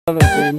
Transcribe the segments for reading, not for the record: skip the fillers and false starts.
natin.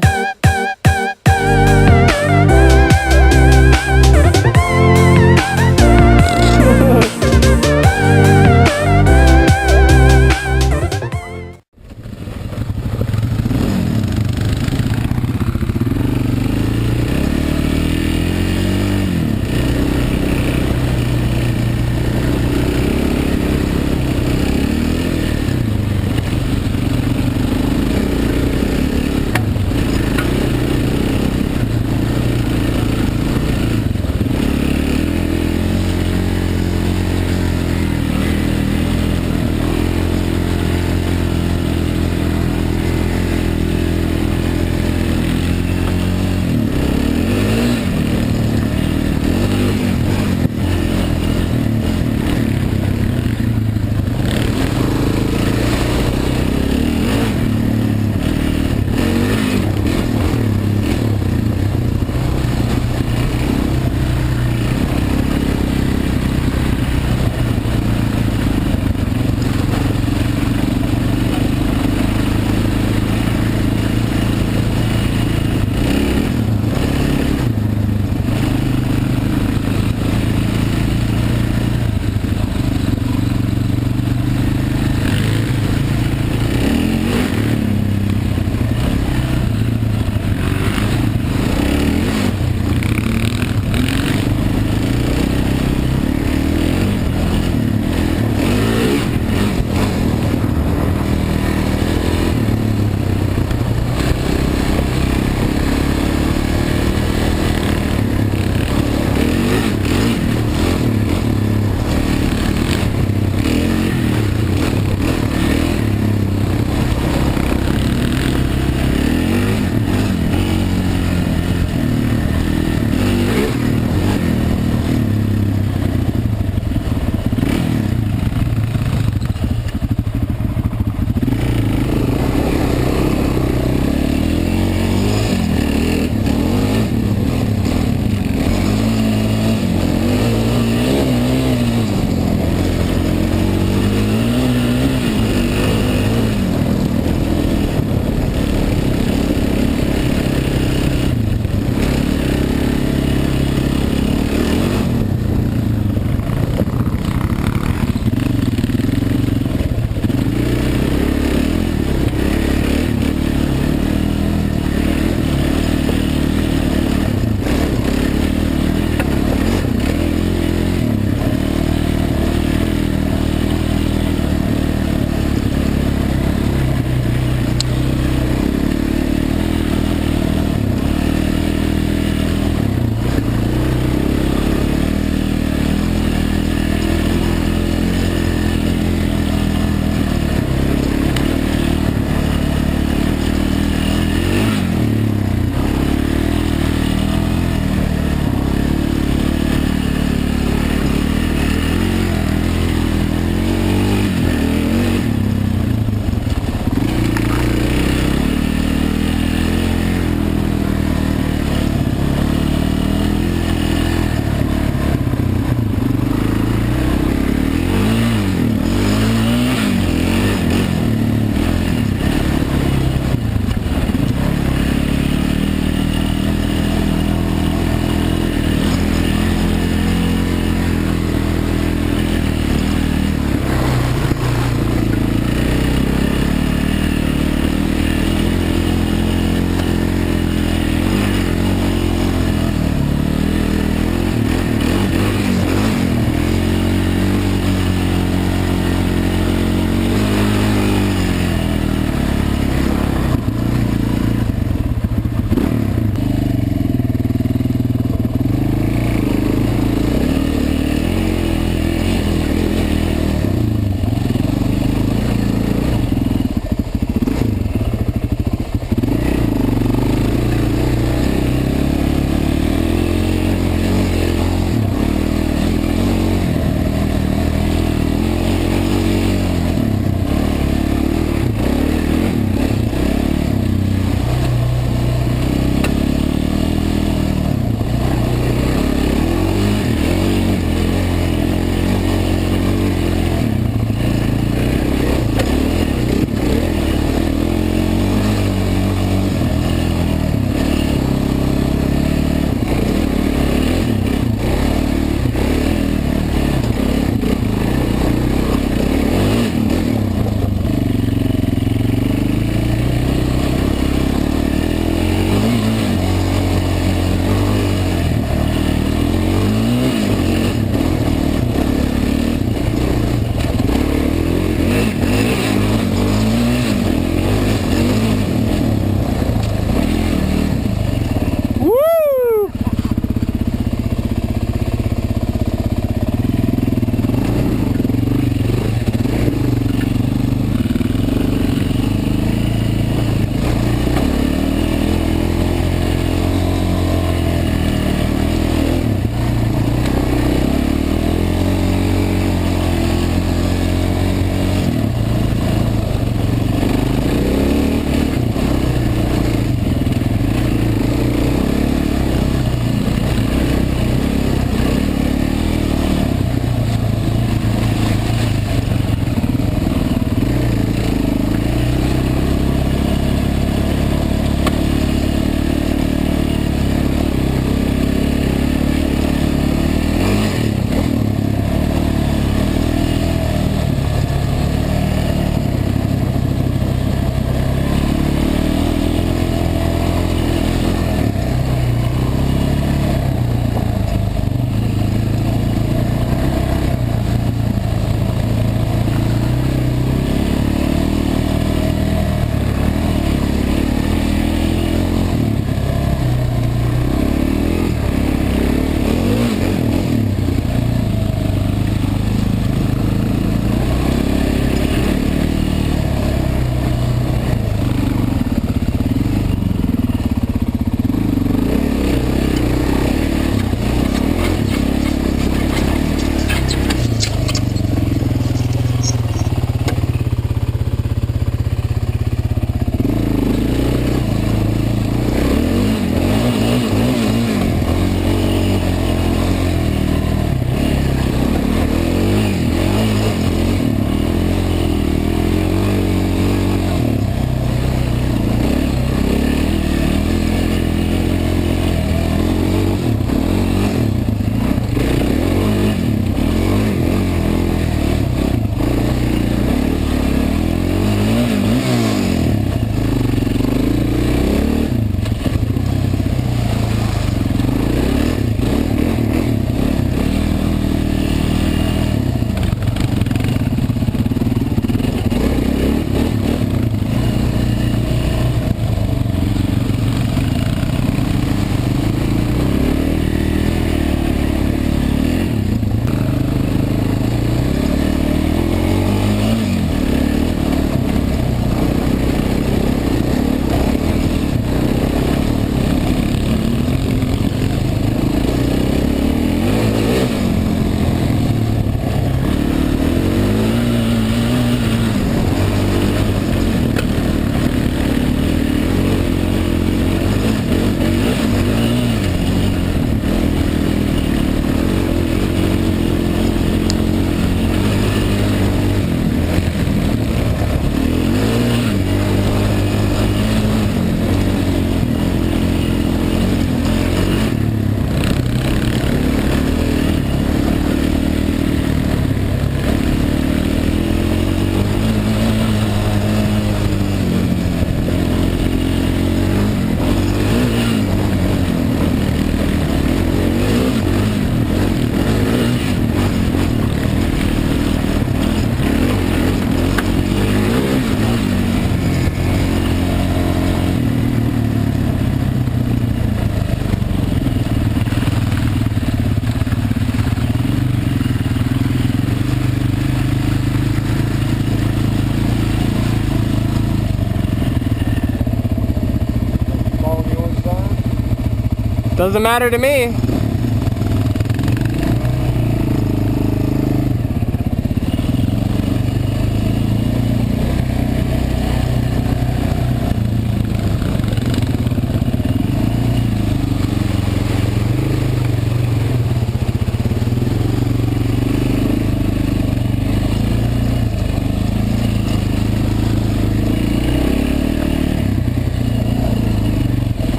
Doesn't matter to me.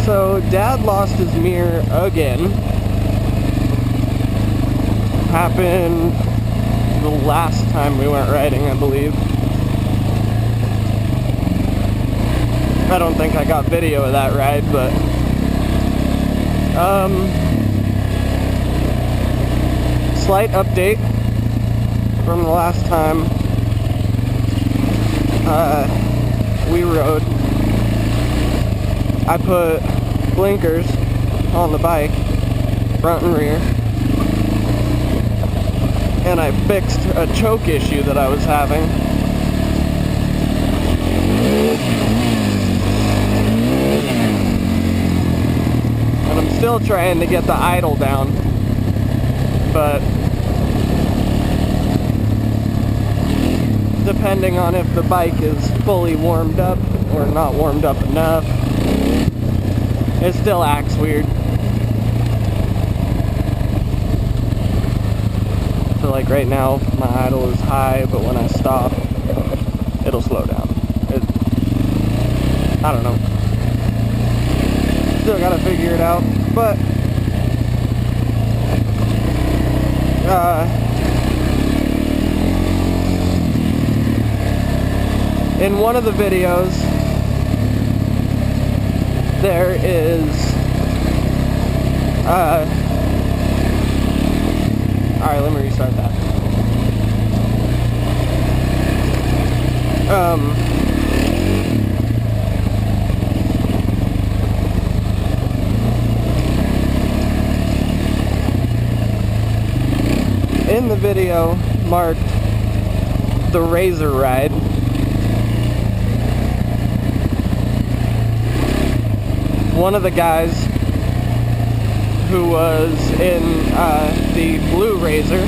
So Dad lost his mirror again. Happened the last time we went riding, I believe. I don't think I got video of that ride, but slight update from the last time we rode. I put blinkers on the bike, front and rear, and I fixed a choke issue that I was having. And I'm still trying to get the idle down, but depending on if the bike is fully warmed up or not warmed up enough, it still acts weird. So like right now, my idle is high, but when I stop, it'll slow down. I don't know. Still gotta figure it out, but in one of the videos there is alright, let me restart that. In the video marked the Razor Ride, one of the guys who was in the blue Razor,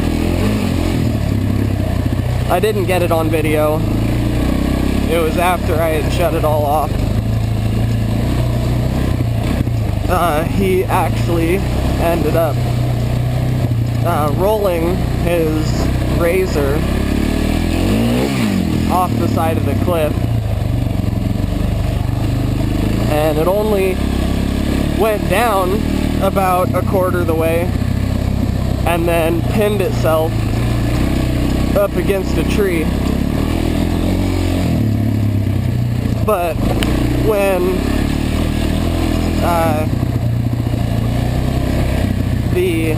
I didn't get it on video, it was after I had shut it all off. He actually ended up rolling his Razor off the side of the cliff, and it only went down about a quarter of the way and then pinned itself up against a tree. But when the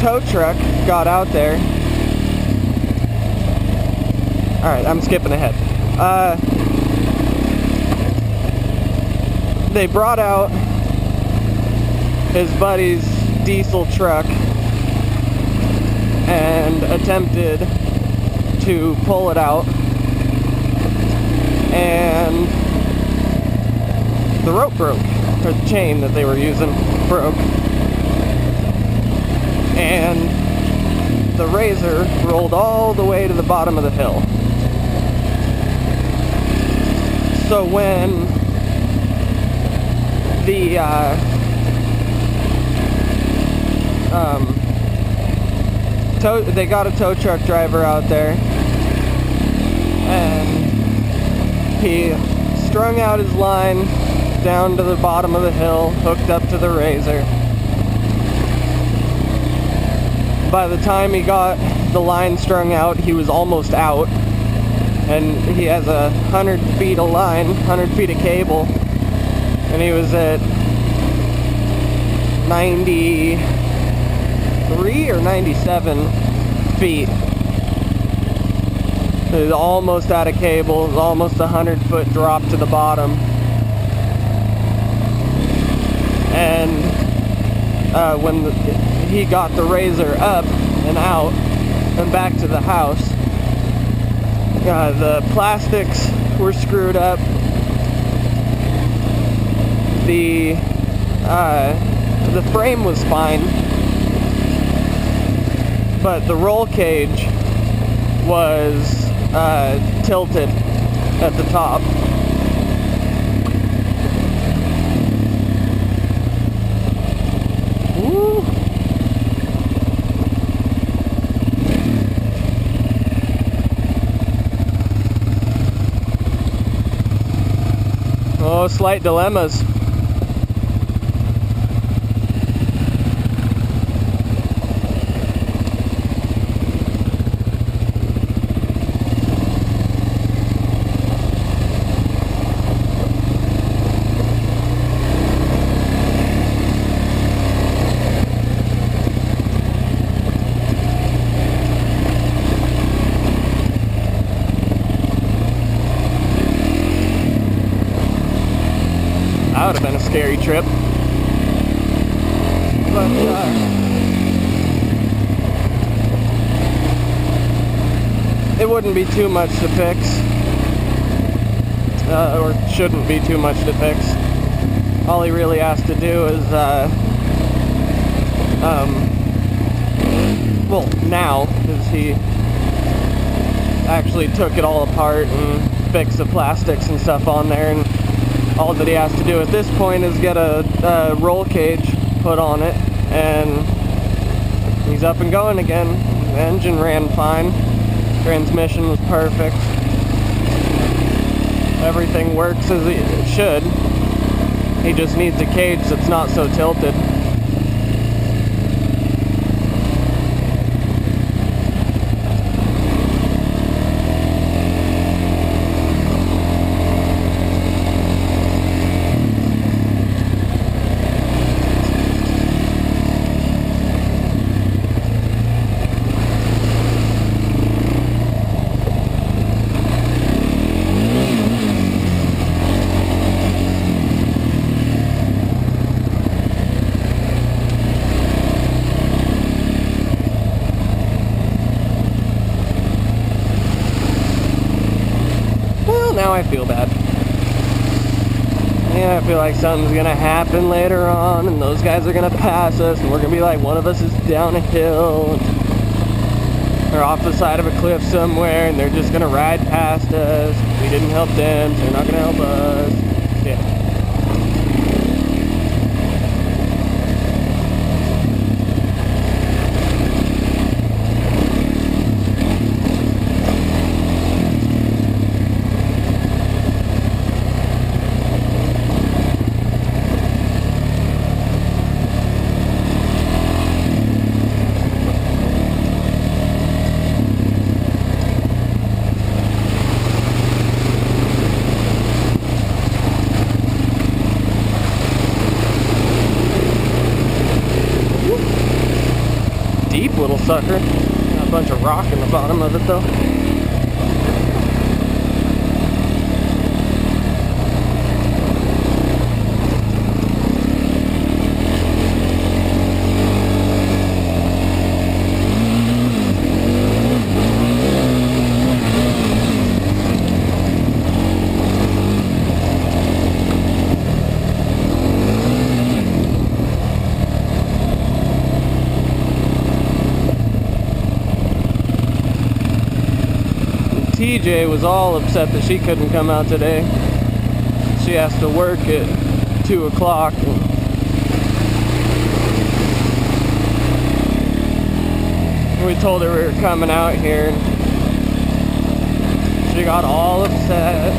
tow truck got out there, alright, I'm skipping ahead. They brought out his buddy's diesel truck and attempted to pull it out, and the rope broke, or the chain that they were using broke, and the Razor rolled all the way to the bottom of the hill. So when the they got a tow truck driver out there, and he strung out his line down to the bottom of the hill, hooked up to the Razor. By the time he got the line strung out, he was almost out, and he has 100 feet of line, 100 feet of cable, and he was at 93 or 97 feet. He was almost out of cable. It was almost a 100-foot drop to the bottom. And when he got the Razor up and out and back to the house, the plastics were screwed up. The frame was fine, but the roll cage was tilted at the top. Woo. Oh, slight dilemmas. That would have been a scary trip. But, it wouldn't be too much to fix. Or shouldn't be too much to fix. All he really has to do is, well, now, because he actually took it all apart and fixed the plastics and stuff on there, and all that he has to do at this point is get a roll cage put on it, and he's up and going again. The engine ran fine. Transmission was perfect. Everything works as it should. He just needs a cage that's not so tilted. Now I feel bad. Yeah, I feel like something's gonna happen later on, and those guys are gonna pass us, and we're gonna be like, one of us is down a hill, or off the side of a cliff somewhere, and they're just gonna ride past us. We didn't help them, so they're not gonna help us. Yeah. Deep little sucker. Got a bunch of rock in the bottom of it though. TJ was all upset that she couldn't come out today. She has to work at 2 o'clock. We told her we were coming out here, and she got all upset.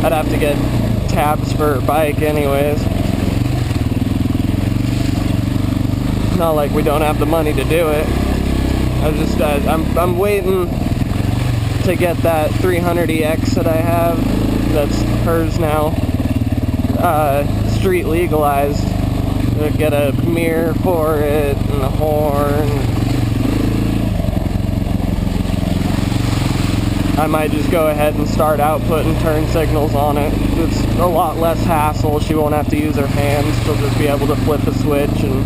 I'd have to get tabs for her bike anyways. Not like we don't have the money to do it. I'm waiting to get that 300EX that I have, that's hers now, street legalized. Get a mirror for it and a horn. I might just go ahead and start out putting turn signals on it. It's a lot less hassle. She won't have to use her hands. She'll just be able to flip a switch and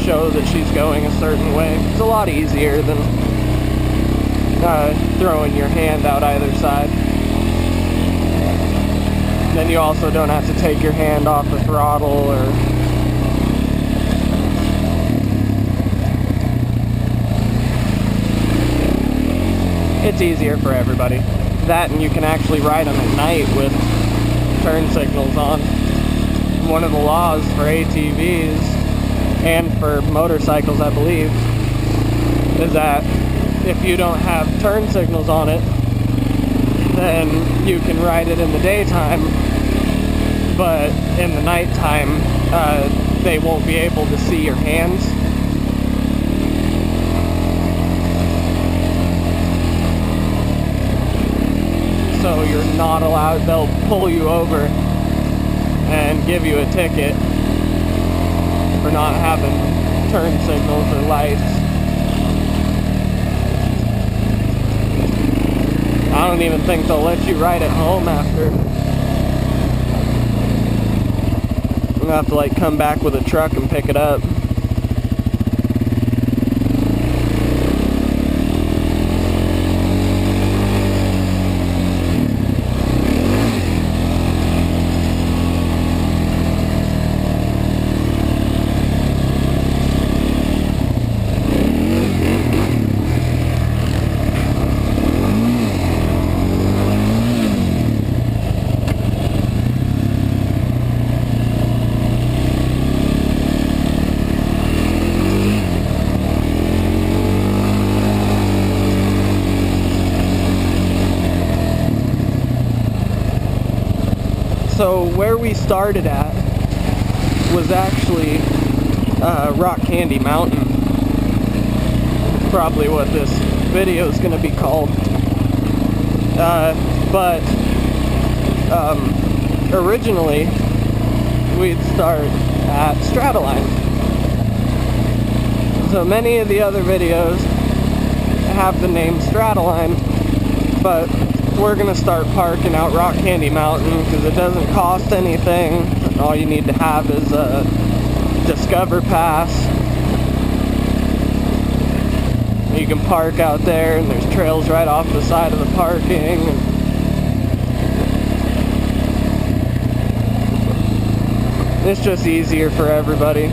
show that she's going a certain way. It's a lot easier than throwing your hand out either side. Then you also don't have to take your hand off the throttle or it's easier for everybody. That, and you can actually ride them at night with turn signals on. One of the laws for ATVs and for motorcycles, I believe, is that if you don't have turn signals on it, then you can ride it in the daytime, but in the nighttime, they won't be able to see your hands. So you're not allowed, they'll pull you over and give you a ticket for not having turn signals or lights. I don't even think they'll let you ride it home after. I'm gonna have to like come back with a truck and pick it up. So where we started at was actually Rock Candy Mountain. Probably what this video is going to be called. But originally we'd start at Stratoline. So many of the other videos have the name Stratoline, but we're gonna start parking out Rock Candy Mountain because it doesn't cost anything. All you need to have is a Discover Pass. You can park out there, and there's trails right off the side of the parking. It's just easier for everybody.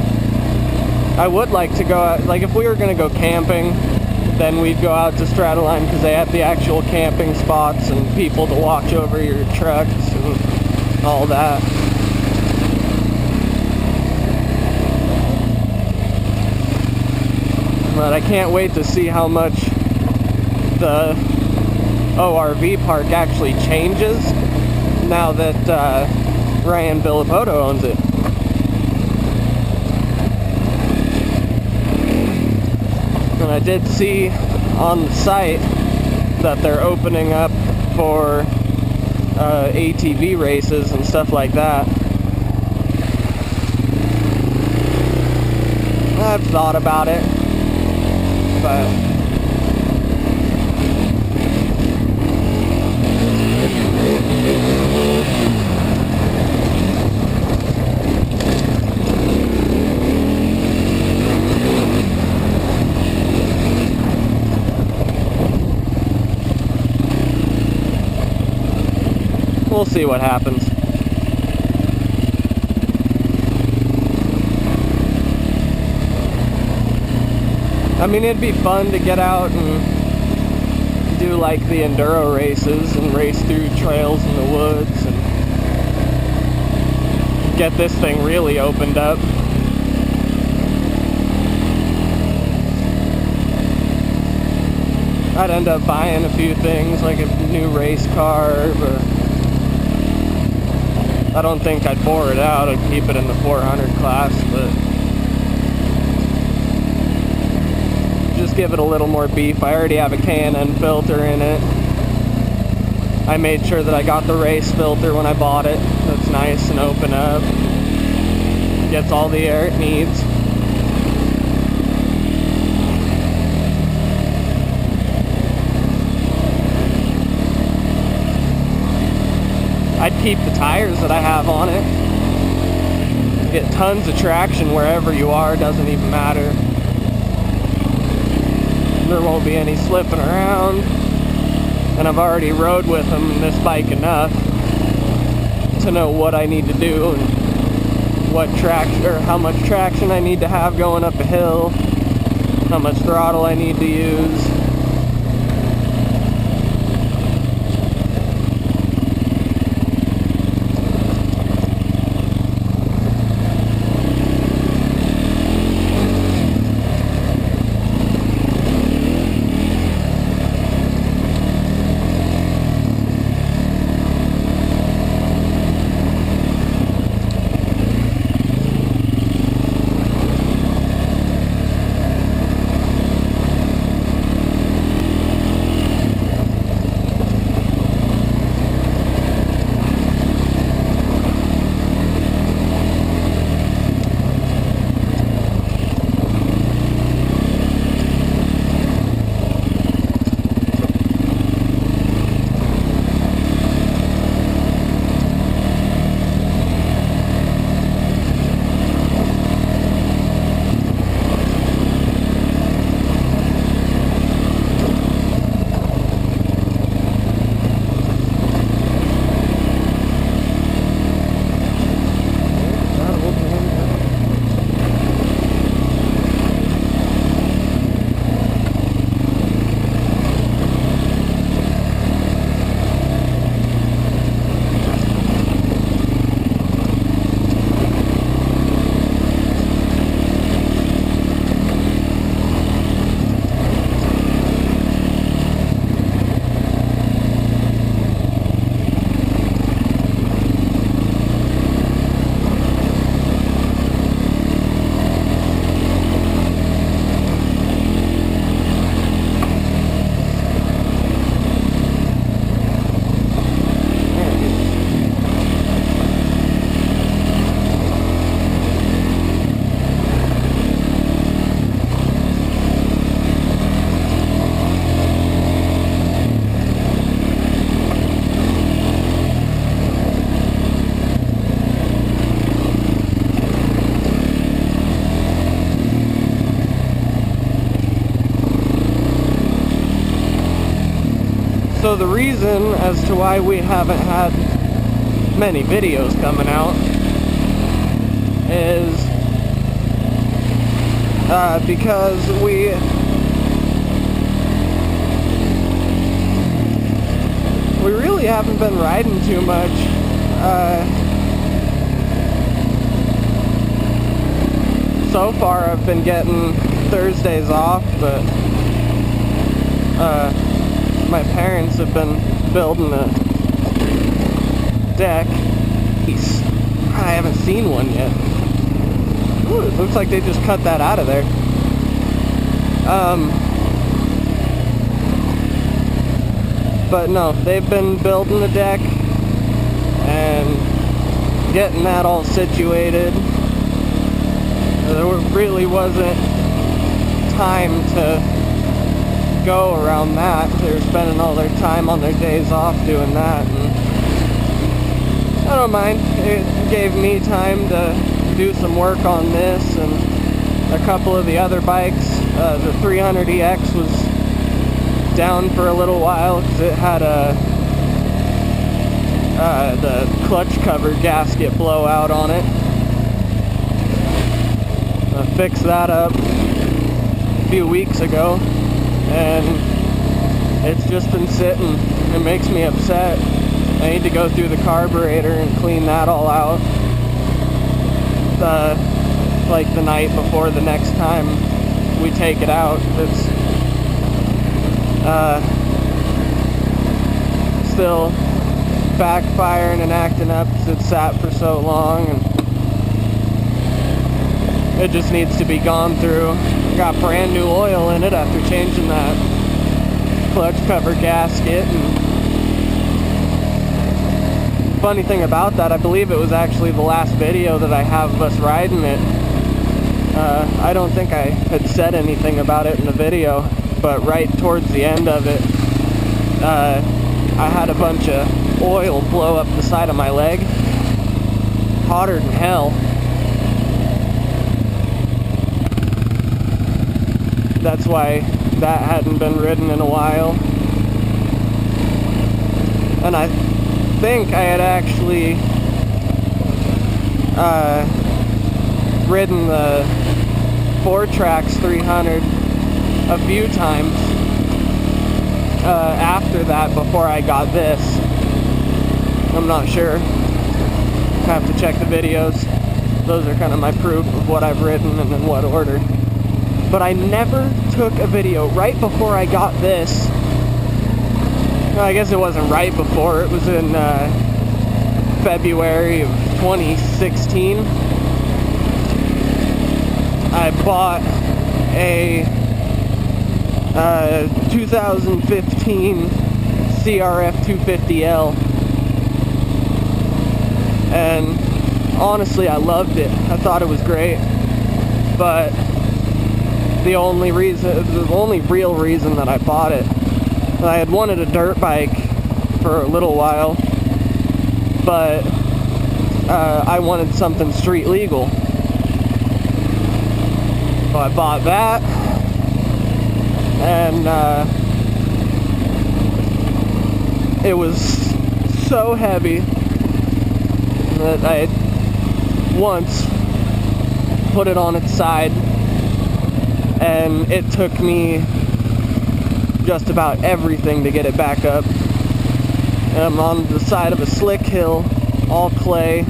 I would like to go out, like if we were gonna go camping, then we'd go out to Stratoline because they have the actual camping spots and people to watch over your trucks and all that. But I can't wait to see how much the ORV park actually changes now that Ryan Villopoto owns it. And I did see on the site that they're opening up for ATV races and stuff like that. I've thought about it, but we'll see what happens. I mean, it'd be fun to get out and do like the enduro races and race through trails in the woods and get this thing really opened up. I'd end up buying a few things like a new race car, but I don't think I'd bore it out. I'd keep it in the 400 class, but just give it a little more beef. I already have a K&N filter in it. I made sure that I got the race filter when I bought it. That's nice and open up. Gets all the air it needs. I'd keep the tires that I have on it. Get tons of traction wherever you are, doesn't even matter. There won't be any slipping around. And I've already rode with this bike enough to know what I need to do and what traction or how much traction I need to have going up a hill, how much throttle I need to use. So the reason as to why we haven't had many videos coming out is because we really haven't been riding too much. So far I've been getting Thursdays off, but my parents have been building a deck. I haven't seen one yet. Ooh, it looks like they just cut that out of there. But no, they've been building the deck and getting that all situated. There really wasn't time to go around that. They were spending all their time on their days off doing that, and I don't mind. It gave me time to do some work on this and a couple of the other bikes. The 300EX was down for a little while because it had the clutch cover gasket blowout on it. I fixed that up a few weeks ago, and it's just been sitting. It makes me upset. I need to go through the carburetor and clean that all out like the night before the next time we take it out. It's still backfiring and acting up because it's sat for so long, and it just needs to be gone through. Got brand new oil in it after changing that clutch cover gasket. And funny thing about that, I believe it was actually the last video that I have of us riding it. I don't think I had said anything about it in the video, but right towards the end of it, I had a bunch of oil blow up the side of my leg. Hotter than hell. That's why that hadn't been ridden in a while. And I think I had actually ridden the 4Trax 300 a few times after that before I got this. I'm not sure. Have to check the videos. Those are kind of my proof of what I've ridden and in what order. But I never took a video right before I got this. Well, I guess it wasn't right before. It was in February of 2016. I bought a 2015 CRF 250L. And honestly, I loved it. I thought it was great. But the only real reason that I bought it, I had wanted a dirt bike for a little while, but I wanted something street legal. So I bought that, and it was so heavy that I once put it on its side, and it took me just about everything to get it back up. And I'm on the side of a slick hill, all clay.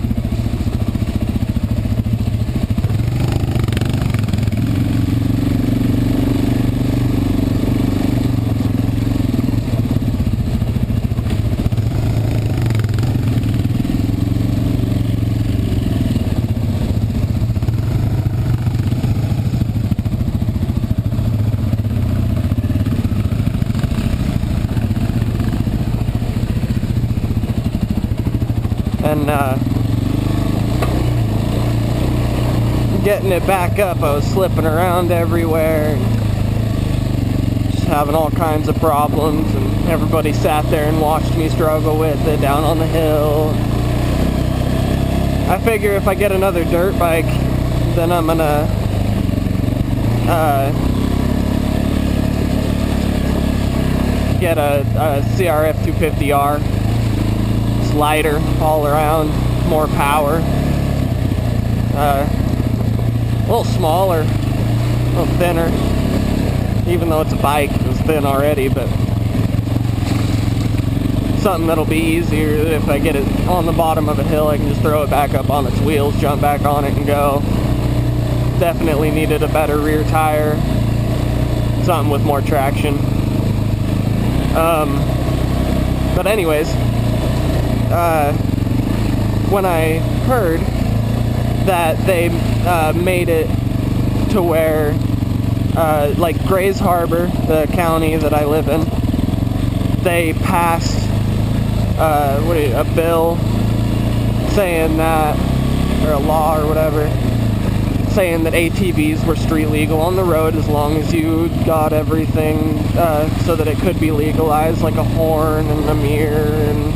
And getting it back up, I was slipping around everywhere and just having all kinds of problems, and everybody sat there and watched me struggle with it down on the hill. I figure if I get another dirt bike, then I'm gonna get a CRF 250R. It's lighter all around, more power. A little smaller, a little thinner. Even though it's a bike, it's thin already, but something that'll be easier. If I get it on the bottom of a hill, I can just throw it back up on its wheels, jump back on it and go. Definitely needed a better rear tire, something with more traction. But anyways, when I heard that they made it to where like Grays Harbor, the county that I live in, they passed a bill saying that, or a law or whatever, saying that ATVs were street legal on the road as long as you got everything so that it could be legalized, like a horn and a mirror and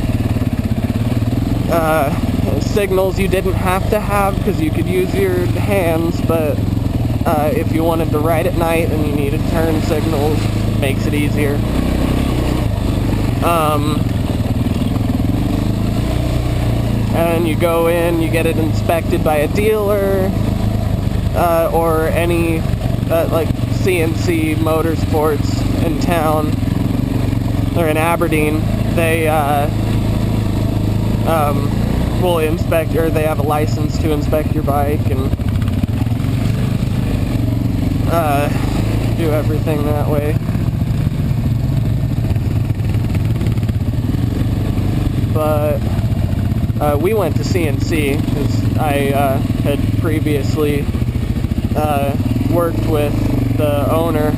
signals you didn't have to have because you could use your hands, but if you wanted to ride at night and you needed turn signals, it makes it easier. And you go in, you get it inspected by a dealer, or any like CNC Motorsports in town, or in Aberdeen. They will inspect, or they have a license to inspect your bike and do everything that way. But we went to CNC because I had previously worked with the owner.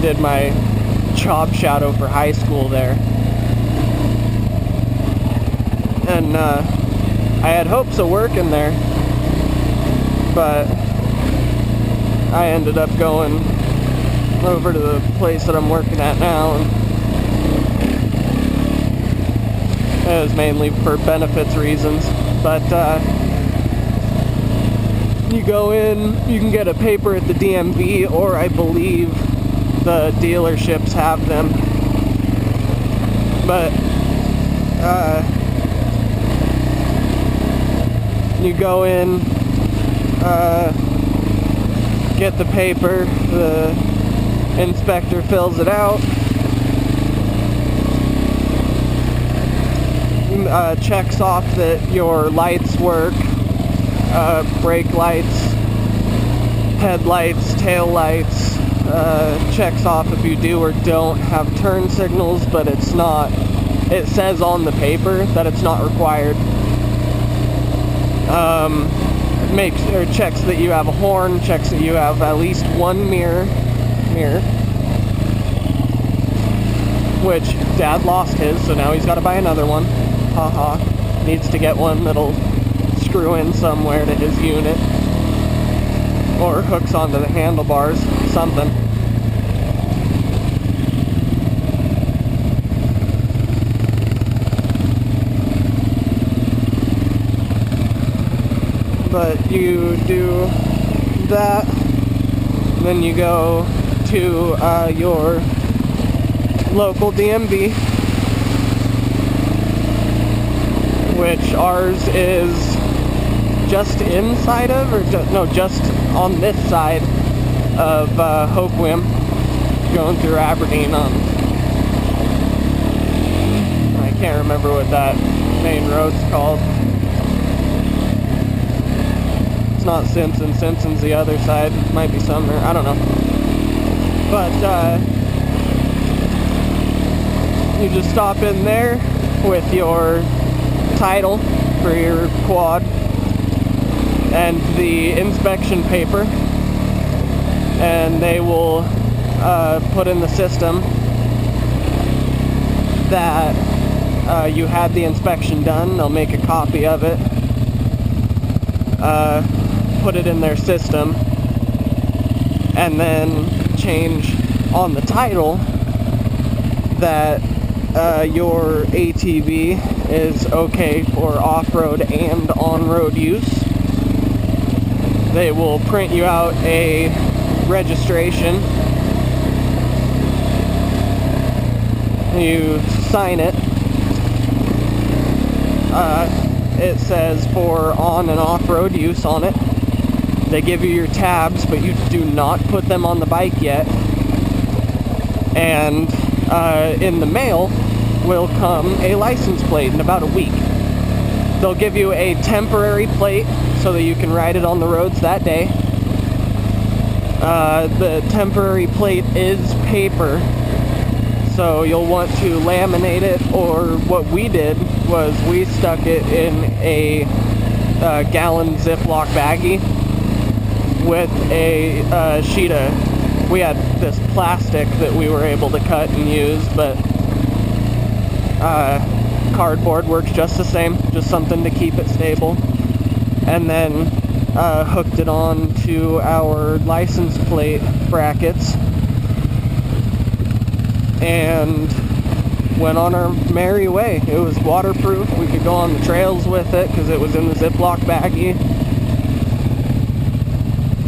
Did my job shadow for high school there, and I had hopes of working there, but I ended up going over to the place that I'm working at now, and it was mainly for benefits reasons. But you go in, you can get a paper at the DMV, or I believe the dealerships have them. But you go in, get the paper, the inspector fills it out, checks off that your lights work, brake lights, headlights, tail lights, checks off if you do or don't have turn signals, but it's not, it says on the paper that it's not required. Makes, or checks that you have a horn, checks that you have at least one mirror, which Dad lost his, so now he's got to buy another one. Haha. Needs to get one that'll screw in somewhere to his unit, or hooks onto the handlebars, something. But you do that, then you go to your local DMV, which ours is just inside of, or just on this side of Hoquiam, going through Aberdeen on, I can't remember what that main road's called. It's not Simpson. Simpson's the other side. Might be somewhere. I don't know. But you just stop in there with your title for your quad and the inspection paper, and they will put in the system that you had the inspection done. They'll make a copy of it, put it in their system, and then change on the title that your ATV is okay for off-road and on-road use. They will print you out a registration You sign it. It says for on and off-road use on it. They give you your tabs, but you do not put them on the bike yet. And in the mail will come a license plate in about a week. They'll give you a temporary plate so that you can ride it on the roads that day. The temporary plate is paper, so you'll want to laminate it, or what we did was we stuck it in a gallon Ziploc baggie with a sheet of, we had this plastic that we were able to cut and use, but cardboard works just the same, just something to keep it stable. And then hooked it on to our license plate brackets and went on our merry way. It was waterproof. We could go on the trails with it because it was in the Ziploc baggie.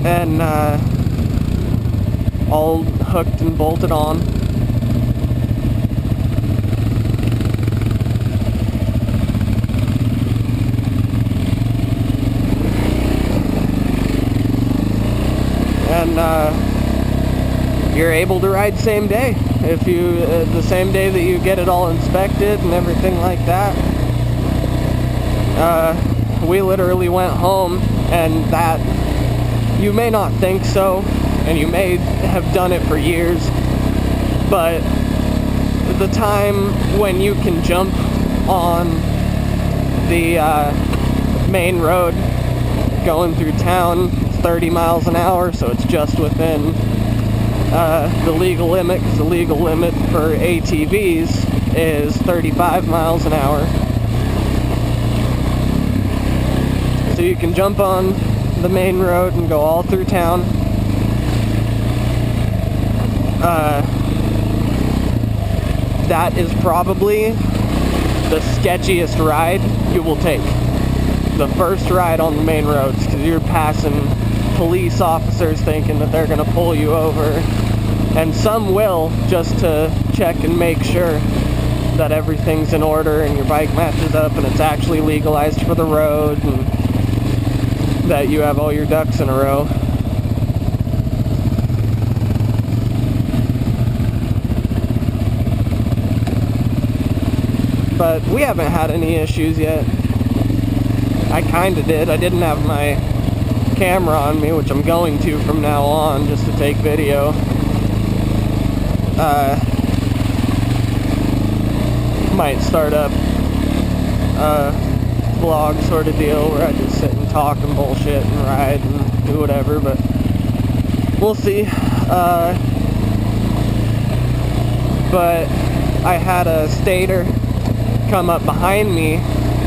And all hooked and bolted on. And you're able to ride same day. If you, the same day that you get it all inspected and everything like that. We literally went home, and that, you may not think so, and you may have done it for years, but the time when you can jump on the main road going through town, 30 miles an hour, so it's just within the legal limit, because the legal limit for ATVs is 35 miles an hour. So you can jump on the main road and go all through town. That is probably the sketchiest ride you will take. The first ride on the main roads, because you're passing police officers thinking that they're going to pull you over, and some will, just to check and make sure that everything's in order and your bike matches up and it's actually legalized for the road and that you have all your ducks in a row. But we haven't had any issues yet. I kinda did. I didn't have my camera on me, which I'm going to from now on, just to take video. Might start up a vlog sort of deal where I just sit and talk and bullshit and ride and do whatever, but we'll see. But I had a stater come up behind me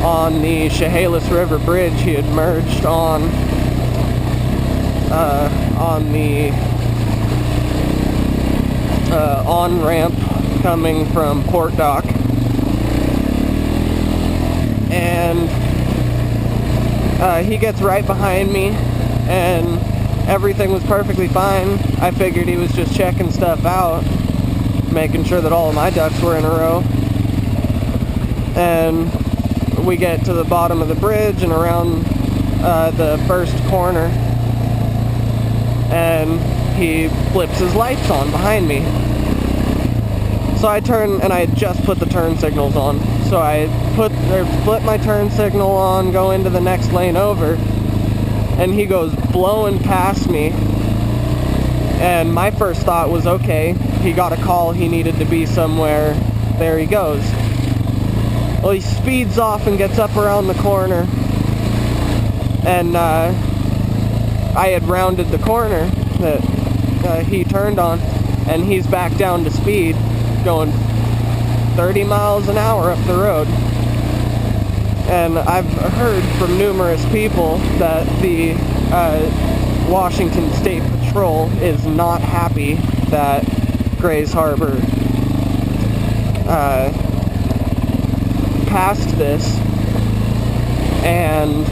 on the Chehalis River Bridge. He had merged on the on-ramp coming from Port Dock, and he gets right behind me, and everything was perfectly fine. I figured he was just checking stuff out, making sure that all of my ducks were in a row. And we get to the bottom of the bridge and around the first corner, and he flips his lights on behind me. So I turn, and I had just put the turn signals on. So I flip my turn signal on, go into the next lane over, and he goes blowing past me. And my first thought was, okay, he got a call, he needed to be somewhere, there he goes. Well, he speeds off and gets up around the corner, and I had rounded the corner that he turned on, and he's back down to speed, going 30 miles an hour up the road. And I've heard from numerous people that the Washington State Patrol is not happy that Grays Harbor passed this, and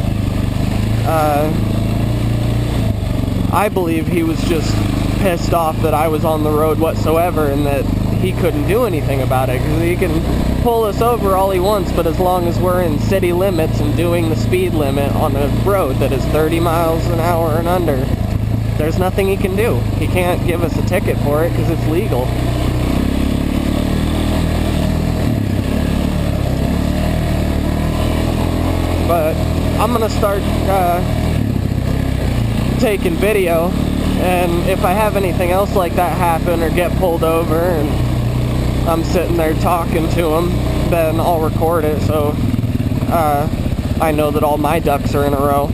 I believe he was just pissed off that I was on the road whatsoever, and that he couldn't do anything about it, because he can pull us over all he wants, but as long as we're in city limits and doing the speed limit on a road that is 30 miles an hour and under, there's nothing he can do. He can't give us a ticket for it because it's legal. But I'm gonna start taking video, and if I have anything else like that happen or get pulled over and I'm sitting there talking to him, then I'll record it so I know that all my ducks are in a row.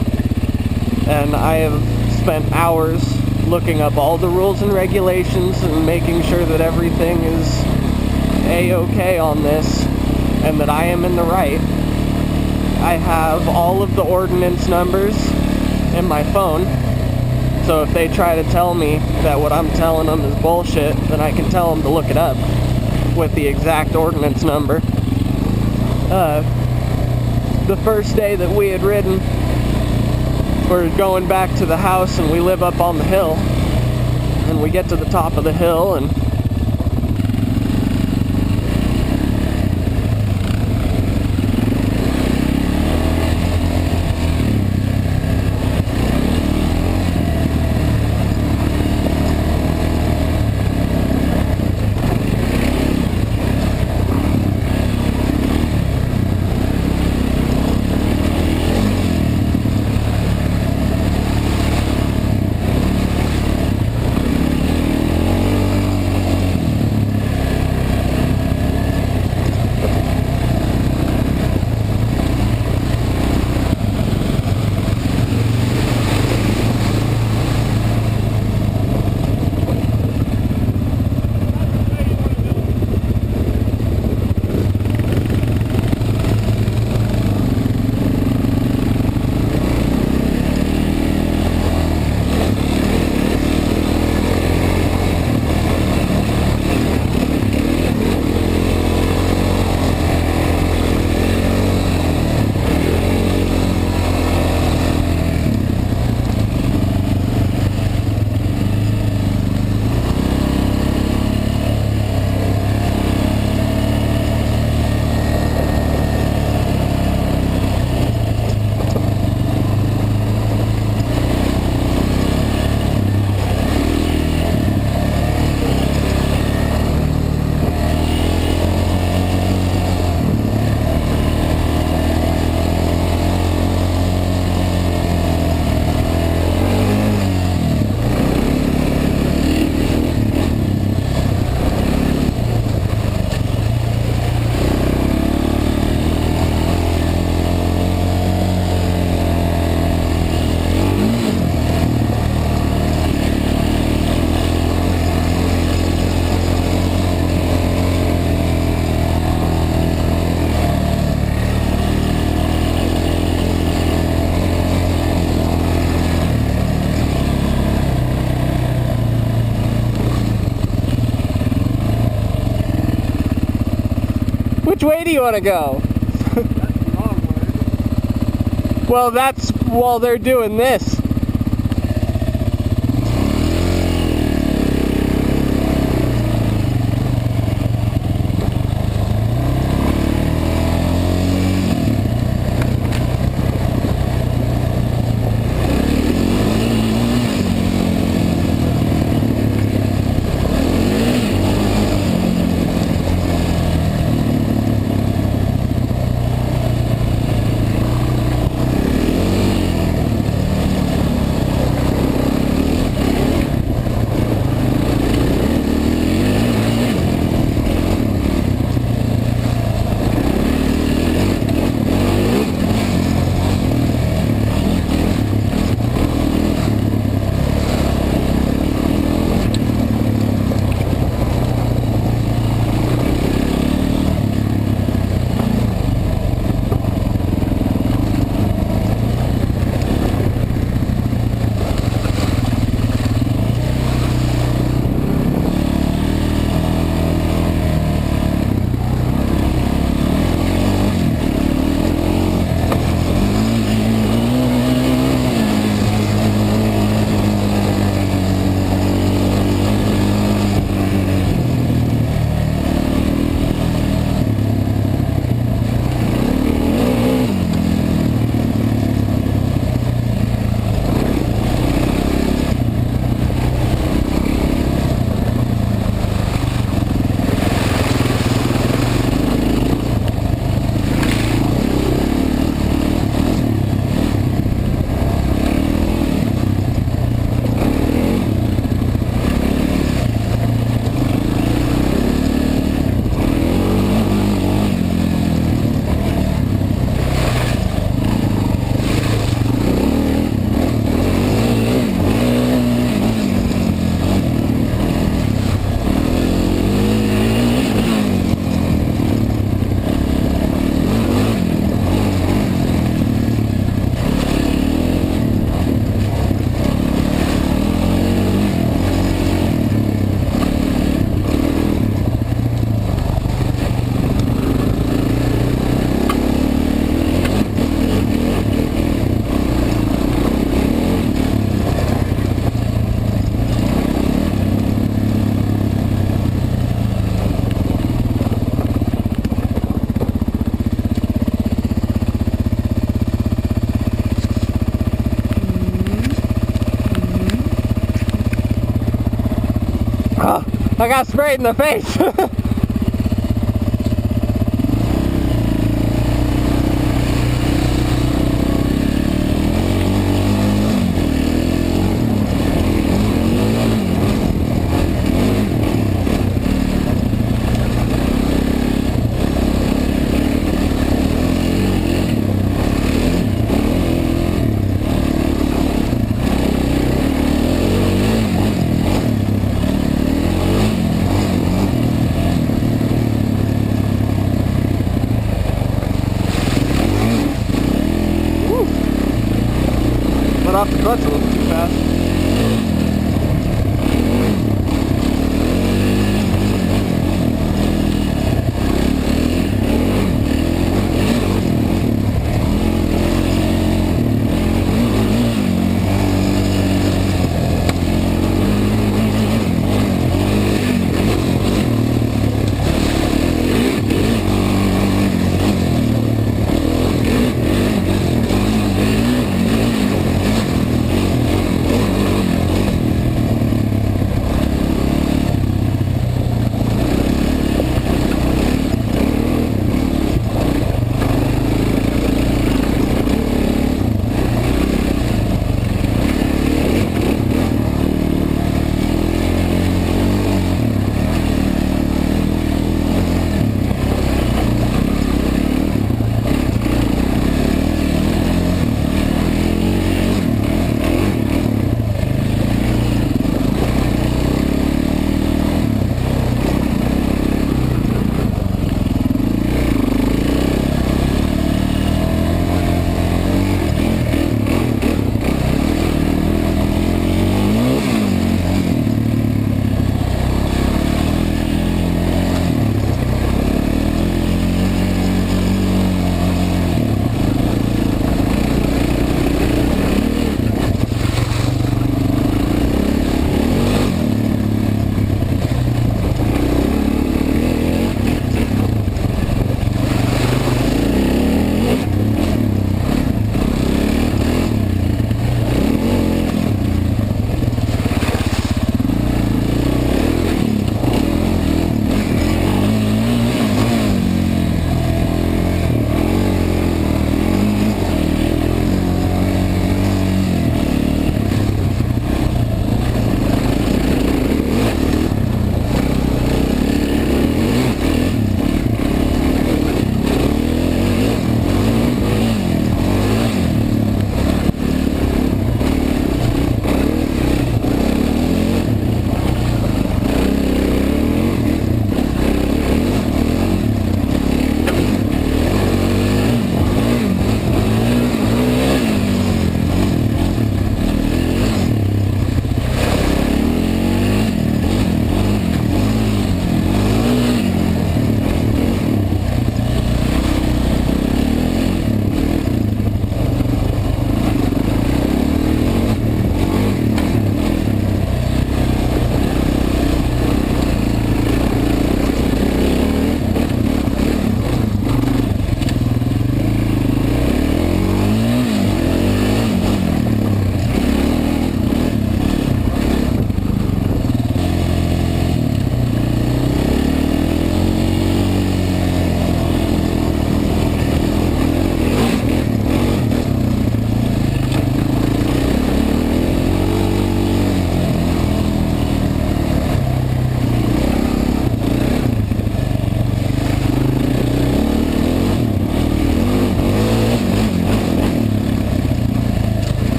And I have spent hours looking up all the rules and regulations and making sure that everything is A-okay on this and that I am in the right. I have all of the ordinance numbers in my phone, so if they try to tell me that what I'm telling them is bullshit, then I can tell them to look it up with the exact ordinance number. The first day that we had ridden, we're going back to the house, and we live up on the hill, and we get to the top of the hill, and which way do you want to go? That's the wrong word. Well, that's while they're doing this. I got sprayed in the face. Let off the clutch a little too fast.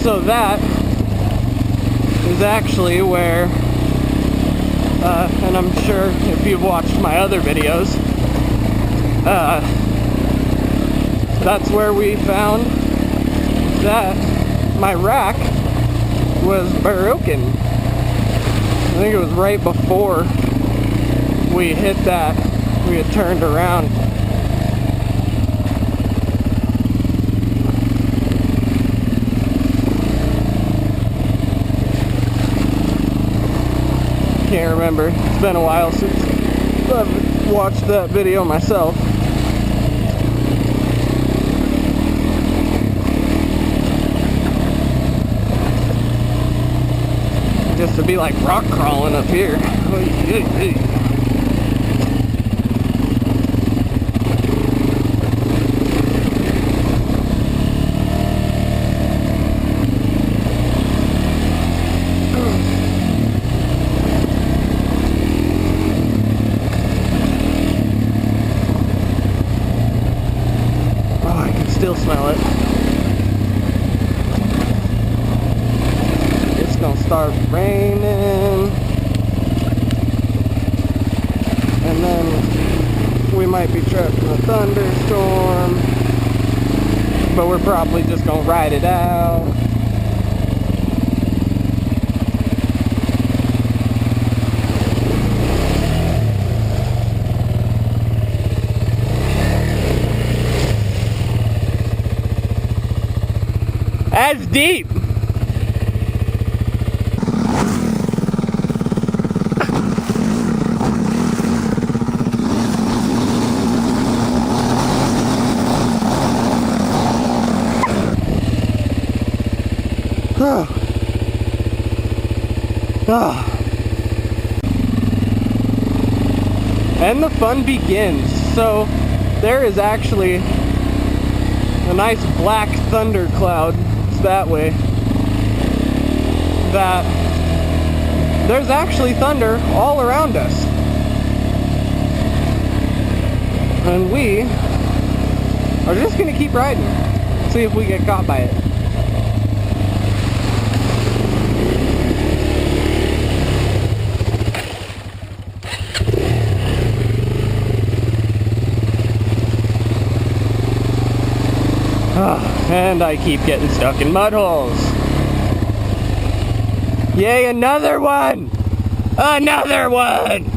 So that is actually where, and I'm sure if you've watched my other videos, that's where we found that my rack was broken. I think it was right before we hit that, we had turned around. Can't remember. It's been a while since I've watched that video myself. Just to be like rock crawling up here. Still smell it. It's gonna start raining, and then we might be trapped in a thunderstorm, but we're probably just gonna ride it out. That's deep. And the fun begins. So there is actually a nice black thundercloud that way, that there's actually thunder all around us, and we are just gonna keep riding, see if we get caught by it. And I keep getting stuck in mud holes. Yay, another one! Another one!